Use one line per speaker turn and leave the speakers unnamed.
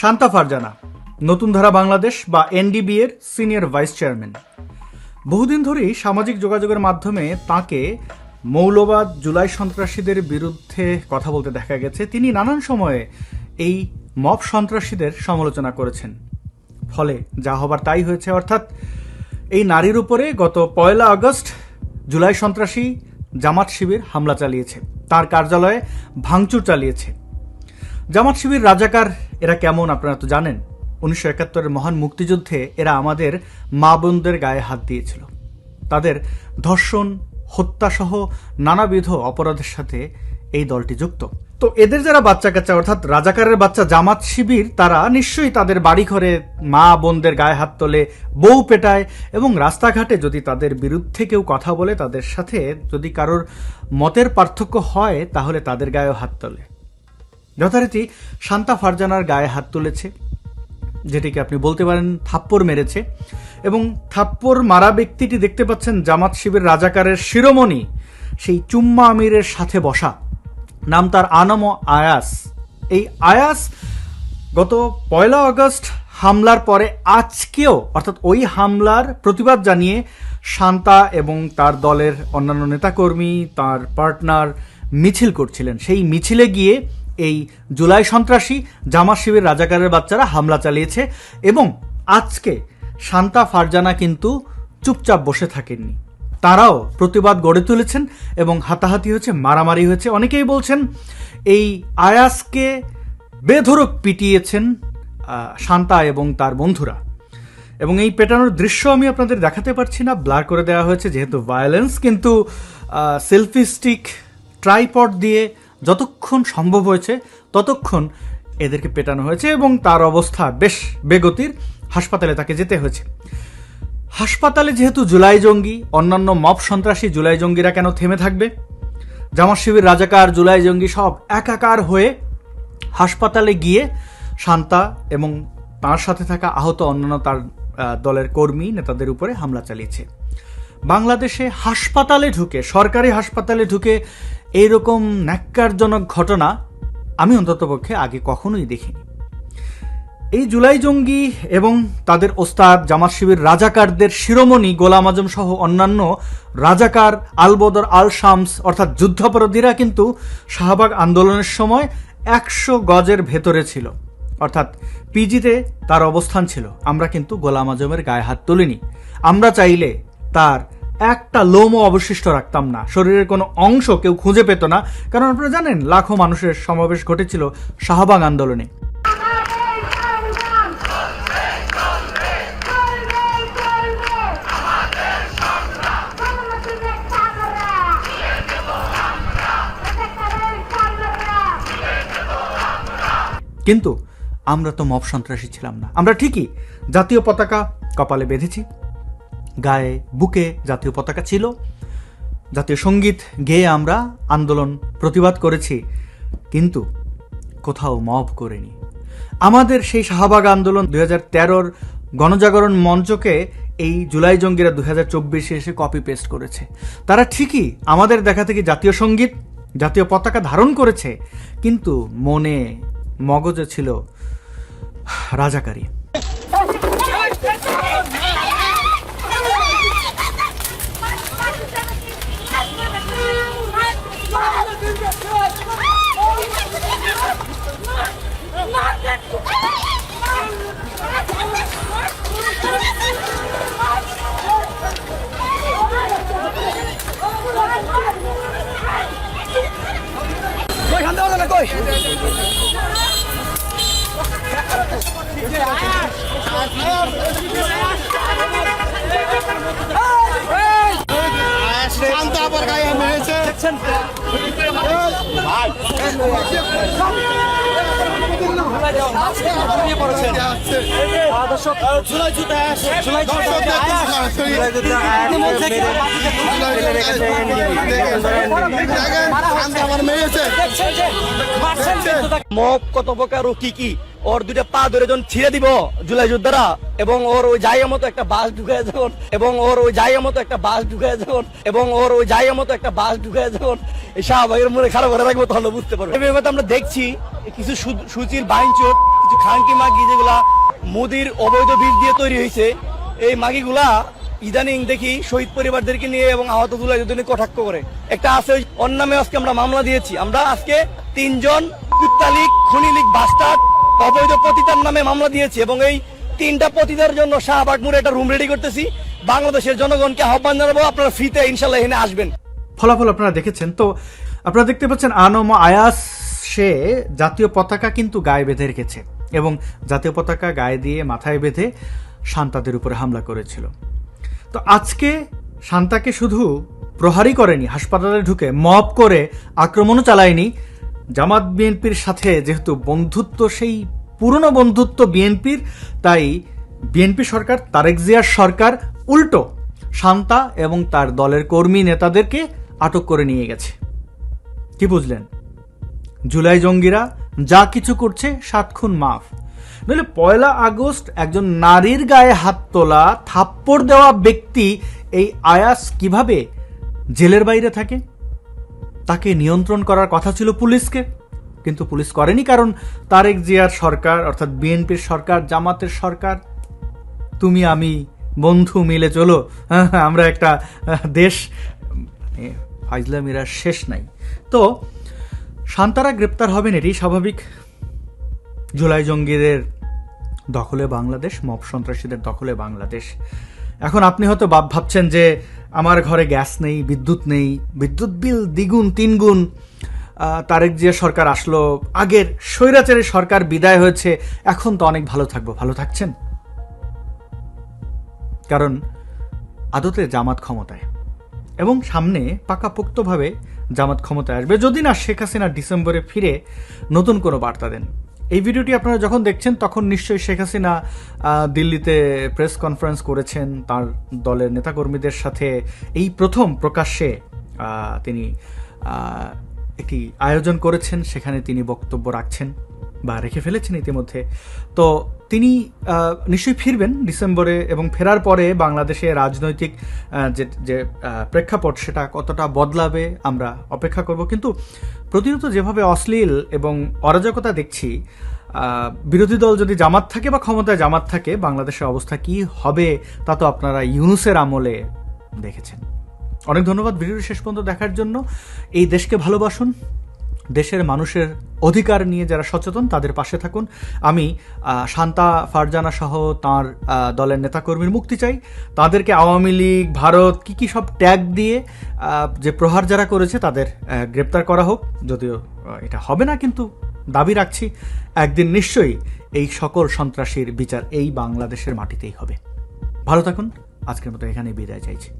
শান্তা ফারজানা নতুন ধারা বাংলাদেশ বা এনডিবি এর সিনিয়র ভাইস চেয়ারম্যান। বহুদিন ধরেই সামাজিক যোগাযোগের মাধ্যমে তাকে মৌলবাদ জুলাই সন্ত্রাসীদের বিরুদ্ধে কথা বলতে দেখা গেছে। তিনি নানান সময়ে এই মব সন্ত্রাসীদের সমালোচনা করেছেন, ফলে যা হবার তাই হয়েছে। অর্থাৎ এই নারীর উপরে গত 1 আগস্ট জুলাই সন্ত্রাসী জামাত শিবির হামলা চালিয়েছে, তার কার্যালয়ে ভাঙচুর চালিয়েছে। জামাত শিবির রাজাকার এরা কেমন আপনারা তো জানেন। 1971-এর মহান মুক্তিযুদ্ধে এরা আমাদের মা বোনদের গায়ে হাত দিয়েছিল। তাদের ধর্ষণ, হত্যাসহ নানাবিধ অপরাধের সাথে এই দলটি যুক্ত। তো এদের যারা বাচ্চা কাচ্চা অর্থাৎ রাজাকারের বাচ্চা জামাত শিবির, তারা নিশ্চয়ই তাদের বাড়ি ঘরে মা বোনদের গায়ে হাত তোলে, বউ পেটায় এবং রাস্তাঘাটে যদি তাদের বিরুদ্ধে কেউ কথা বলে, তাদের সাথে যদি কারোর মতের পার্থক্য হয়, তাহলে তাদের গায়েও হাত তোলে। যথারীতি শান্তা ফারজানার গায়ে হাত তুলেছে, যেটিকে আপনি বলতে পারেন থাপ্পড় মেরেছে। এবং থাপ্পড় মারা ব্যক্তিটি দেখতে পাচ্ছেন জামাত শিবির রাজাকারের শিরোমণি সেই চুম্মা আমিরের সাথে বসা, নাম তার আনাম আয়াস। এই আয়াস গত 1 আগস্ট হামলার পরে আজকেও অর্থাৎ ওই হামলার প্রতিবাদ জানিয়ে শান্তা এবং তার দলের অন্যান্য নেতাকর্মী, তার পার্টনার মিছিল করছিলেন। সেই মিছিলে গিয়ে এই জুলাই সন্ত্রাসী জামাত শিবির রাজাকারের বাচ্চারা হামলা চালিয়েছে। এবং আজকে শান্তা ফারজানা কিন্তু চুপচাপ বসে থাকেননি, তারাও প্রতিবাদ গড়ে তুলেছেন এবং হাতাহাতি হয়েছে, মারামারি হয়েছে। অনেকেই বলছেন এই আয়াসকে বেধড়ক পিটিয়েছেন শান্তা এবং তার বন্ধুরা। এবং এই পেটানোর দৃশ্য আমি আপনাদের দেখাতে পারছি না, ব্লার করে দেওয়া হয়েছে যেহেতু ভায়োলেন্স। কিন্তু সেলফি স্টিক, ট্রাইপড দিয়ে যতক্ষণ সম্ভব হয়েছে ততক্ষণ এদেরকে পেটানো হয়েছে এবং তার অবস্থা বেশ বেগতির। হাসপাতালে তাকে যেতে হয়েছে। হাসপাতালে যেহেতু জুলাই জঙ্গি, অন্যান্য মব সন্ত্রাসী জুলাই জঙ্গিরা কেন থেমে থাকবে? জামাত শিবির রাজাকার, জুলাই জঙ্গি সব একাকার হয়ে হাসপাতালে গিয়ে শান্তা এবং তার সাথে থাকা আহত অন্যান্য তার দলের কর্মী নেতাদের উপরে হামলা চালিয়েছে। বাংলাদেশে হাসপাতালে ঢুকে, সরকারি হাসপাতালে ঢুকে এইরকম ন্যাক্কারজনক ঘটনা আমি অন্ততপক্ষে আগে কখনোই দেখিনি। এই জুলাই জঙ্গি এবং তাদের ওস্তাদ জামাত শিবির রাজাকারদের শিরোমণি গোলাম আজম সহ অন্যান্য রাজাকার, আলবদর, আল শামস অর্থাৎ যুদ্ধাপরাধীরা কিন্তু শাহবাগ আন্দোলনের সময় 100 গজের ভেতরে ছিল, অর্থাৎ পিজিতে তার অবস্থান ছিল। আমরা কিন্তু গোলাম আজমের গায়ে হাত তুলিনি। আমরা চাইলে তার একটা লোমও অবশিষ্ট রাখতাম না, শরীরের কোনো অংশ কেউ খুঁজে পেত না। কারণ আপনারা জানেন লাখো মানুষের সমাবেশ ঘটেছিল শাহবাগ আন্দোলনে। কিন্তু আমরা তো মব সন্ত্রাসী ছিলাম না। আমরা ঠিকই জাতীয় পতাকা কপালে বেঁধেছি, গায়ে বুকে জাতীয় পতাকা ছিল, জাতীয় সঙ্গীত গেয়ে আমরা আন্দোলন প্রতিবাদ করেছি, কিন্তু কোথাও মব করিনি। আমাদের সেই শাহবাগ আন্দোলন 2013-র গণজাগরণ মঞ্চকে এই জুলাই জঙ্গিরা 2024-এ এসে কপি পেস্ট করেছে। তারা ঠিকই আমাদের দেখা থেকে জাতীয় সঙ্গীত, জাতীয় পতাকা ধারণ করেছে, কিন্তু মনে মগজে ছিল রাজাকারী।
মব কত প্রকার ও কি ওর 2টা পা ধরে যখন ছিঁড়ে দিব জুলাই যোদ্ধারা, এবং ওর ওই জায়গা মতো একটা বাস ঢুকায় যখন, এবং ওর ওই জায়গা মতো একটা বাস ঢুকায় যখন, এবং ওর ওই জায়গা মতো একটা বাস ঢুকায় যখন এই শাহবাগের মনে খারাপ করে রাখবো, তাহলে বুঝতে পারবো। আমরা দেখছি কিছু সুচির বাইঞ্চোর কিছু খানকি মাগি যেগুলা মোদির অবৈধ বীজ দিয়ে তৈরি হয়েছে, এই মাগিগুলা ইদানিং দেখি শহীদ পরিবারদেরকে নিয়ে এবং আহত জুলাই যোদ্ধাদের কটাক্ষ করে। একটা আছে ওর নামে আজকে আমরা মামলা দিয়েছি। আমরা আজকে 3 জন কুত্তালিক, খনিলিক, বাস্টার্ড, অবৈধ পতিতার নামে মামলা দিয়েছি এবং এই 3টা পতিতার জন্য শাহবাগ মোড়ে একটা রুম রেডি করতেছি। বাংলাদেশের জনগণকে আহ্বান জানাবো, আপনারা ফ্রিতে ইনশাল্লাহ এখানে আসবেন।
ফলাফল আপনারা দেখেছেন তো। আপনারা দেখতে পাচ্ছেন আনম আয়াস সে জাতীয় পতাকা কিন্তু গায়ে বেঁধে রেখেছে এবং জাতীয় পতাকা গায়ে দিয়ে মাথায় বেঁধে শান্তাদের উপরে হামলা করেছিল। তো আজকে শান্তাকে শুধু প্রহারই করেনি, হাসপাতালে ঢুকে মব করে আক্রমণও চালায়নি। জামাত বিএনপির সাথে যেহেতু বন্ধুত্ব, সেই পুরনো বন্ধুত্ব বিএনপির, তাই বিএনপি সরকার, তারেক জিয়ার সরকার উল্টো শান্তা এবং তার দলের কর্মী নেতাদেরকে আটক করে নিয়ে গেছে। কি বুঝলেন? জুলাই জঙ্গিরা যা কিছু করছে 7 খুন মাফ। নইলে 1 আগস্ট একজন নারীর গায়ে হাত তোলা, থাপ্পড় দেওয়া ব্যক্তি এই আয়াস কিভাবে জেলের বাইরে থাকে? তাকে নিয়ন্ত্রণ করার কথা ছিল পুলিশকে, কিন্তু পুলিশ করেনি, কারণ তারেক জিয়ার সরকার অর্থাৎ বিএনপির সরকার, জামাতের সরকার, তুমি আমি বন্ধু মিলে চলো, আমরা একটা দেশ, ফাইজলামিরা শেষ নাই। তো শান্তারা গ্রেপ্তার হবেন, এটি স্বাভাবিক। জুলাই জঙ্গিদের দখলে বাংলাদেশ, মব সন্ত্রাসীদের দখলে বাংলাদেশ। এখন আপনি হয়তো ভাবছেন যে আমার ঘরে গ্যাস নেই, বিদ্যুৎ নেই, বিদ্যুৎ বিল 2 গুণ 3 গুণ, তারেক জিয়া সরকার আসলো, আগের স্বৈরাচারের সরকার বিদায় হয়েছে, এখন তো অনেক ভালো থাকবো। ভালো থাকছেন? কারণ আদতে জামাত ক্ষমতায় এবং সামনে পাকাপোক্তভাবে জামাত ক্ষমতায় আসবে, যদি না শেখ হাসিনা ডিসেম্বরে ফিরে নতুন কোনো বার্তা দেন। এই ভিডিওটি আপনারা যখন দেখছেন তখন নিশ্চয়ই শেখ হাসিনা দিল্লিতে প্রেস কনফারেন্স করেছেন, তার দলের নেতাকর্মীদের সাথে এই প্রথম প্রকাশ্যে তিনি একটি আয়োজন করেছেন, সেখানে তিনি বক্তব্য রাখছেন বা রেখে ফেলেছেন ইতিমধ্যে। তো তিনি নিশ্চয়ই ফিরবেন ডিসেম্বরে, এবং ফেরার পরে বাংলাদেশে রাজনৈতিক যে প্রেক্ষাপট সেটা কতটা বদলাবে আমরা অপেক্ষা করব। কিন্তু প্রতিনিয়ত যেভাবে অশ্লীল এবং অরাজকতা দেখছি, বিরোধী দল যদি জামাত থাকে বা ক্ষমতায় জামাত থাকে, বাংলাদেশের অবস্থা কি হবে তা তো আপনারা ইউনূসের আমলে দেখেছেন। অনেক ধন্যবাদ ভিডিওটি শেষ পর্যন্ত দেখার জন্য। এই দেশকে ভালোবাসুন, দেশের মানুষের অধিকার নিয়ে যারা সচেতন তাদের পাশে থাকুন। আমি শান্তা ফারজানা সহ তাঁর দলের নেতাকর্মীর মুক্তি চাই। তাদেরকে আওয়ামী লীগ, ভারত কি সব ট্যাগ দিয়ে যে প্রহার যারা করেছে তাদের গ্রেপ্তার করা হোক। যদিও এটা হবে না, কিন্তু দাবি রাখছি একদিন নিশ্চয়ই এই সকল সন্ত্রাসীর বিচার এই বাংলাদেশের মাটিতেই হবে। ভালো থাকুন, আজকের মতো এখানেই বিদায় চাইছি।